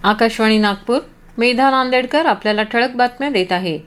आकाशवाणी नागपूर. मेधा नांदेडकर आपल्याला ठळक बातम्या देत आहे.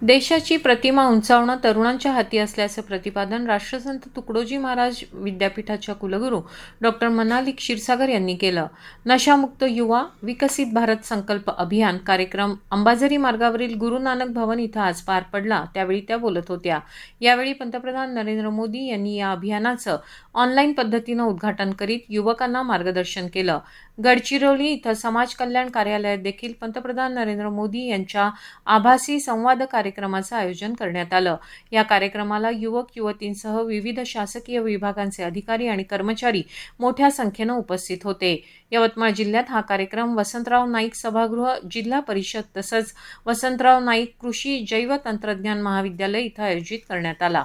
देशाची प्रतिमा उंचावणं तरुणांच्या हाती असल्याचं प्रतिपादन राष्ट्रसंत तुकडोजी महाराज विद्यापीठाच्या कुलगुरू डॉक्टर मनाली क्षीरसागर यांनी केलं. नशामुक्त युवा विकसित भारत संकल्प अभियान कार्यक्रम अंबाझरी मार्गावरील गुरु नानक भवन इथं आज पार पडला. त्यावेळी त्या बोलत होत्या. यावेळी पंतप्रधान नरेंद्र मोदी यांनी या अभियानाचं ऑनलाईन पद्धतीनं उद्घाटन करीत युवकांना मार्गदर्शन केलं. गडचिरोली इथं समाज कल्याण कार्यालयात देखील पंतप्रधान नरेंद्र मोदी यांच्या आभासी संवाद कार्यक्रमाचं आयोजन करण्यात आलं. या कार्यक्रमाला युवक युवतींसह विविध शासकीय विभागांचे अधिकारी आणि कर्मचारी मोठ्या संख्येनं उपस्थित होते. यवतमाळ जिल्ह्यात हा कार्यक्रम वसंतराव नाईक सभागृह, जिल्हा परिषद तसंच वसंतराव नाईक कृषी जैव तंत्रज्ञान महाविद्यालय इथं आयोजित करण्यात आला.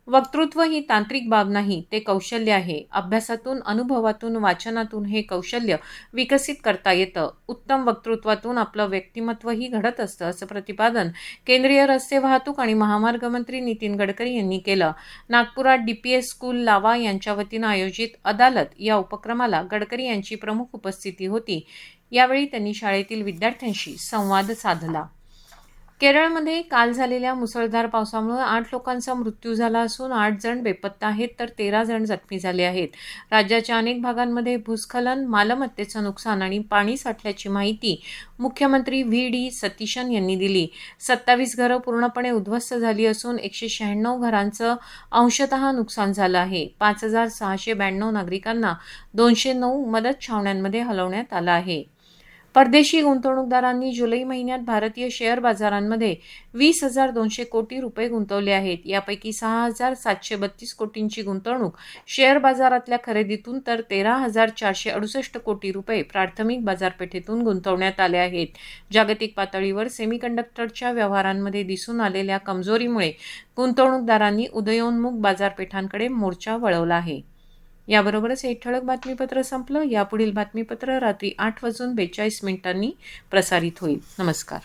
वक्तृत्व ही तांत्रिक बाब नाही, ते कौशल्य आहे. अभ्यासातून, अनुभवातून, वाचनातून हे कौशल्य विकसित करता येतं. उत्तम वक्तृत्वातून आपलं व्यक्तिमत्वही घडत असतं, असं प्रतिपादन केंद्रीय रस्ते वाहतूक आणि महामार्ग मंत्री नितीन गडकरी यांनी केलं. नागपुरात DPS स्कूल लावा यांच्या वतीनं आयोजित अदालत या उपक्रमाला गडकरी यांची प्रमुख उपस्थिती होती. यावेळी त्यांनी शाळेतील विद्यार्थ्यांशी संवाद साधला. केरळमध्ये काल झालेल्या मुसळधार पावसामुळे 8 लोकांचा मृत्यू झाला असून 8 जण बेपत्ता आहेत तर 13 जण जखमी झाले आहेत. राज्याच्या अनेक भागांमध्ये भूस्खलन, मालमत्तेचं नुकसान आणि पाणी साठल्याची माहिती मुख्यमंत्री VD सतीशन यांनी दिली. 27 घरं पूर्णपणे उद्ध्वस्त झाली असून 196 घरांचं अंशतः नुकसान झालं आहे. 5692 नागरिकांना 209 मदत छावण्यांमध्ये हलवण्यात आलं आहे. परदेशी गुंतवणूकदारांनी जुलै महिन्यात भारतीय शेअर बाजारांमध्ये 20,200 कोटी रुपये गुंतवले आहेत. यापैकी 6,732 कोटींची गुंतवणूक शेअर बाजारातल्या खरेदीतून तर 13,468 कोटी रुपये प्राथमिक बाजारपेठेतून गुंतवण्यात आले आहेत. जागतिक पातळीवर सेमीकंडक्टरच्या व्यवहारांमध्ये दिसून आलेल्या कमजोरीमुळे गुंतवणूकदारांनी उदयोन्मुख बाजारपेठांकडे मोर्चा वळवला आहे. याबरोबरच हे ठळक बातमीपत्र संपलं. यापुढील बातमीपत्र रात्री 8:42 प्रसारित होईल. नमस्कार.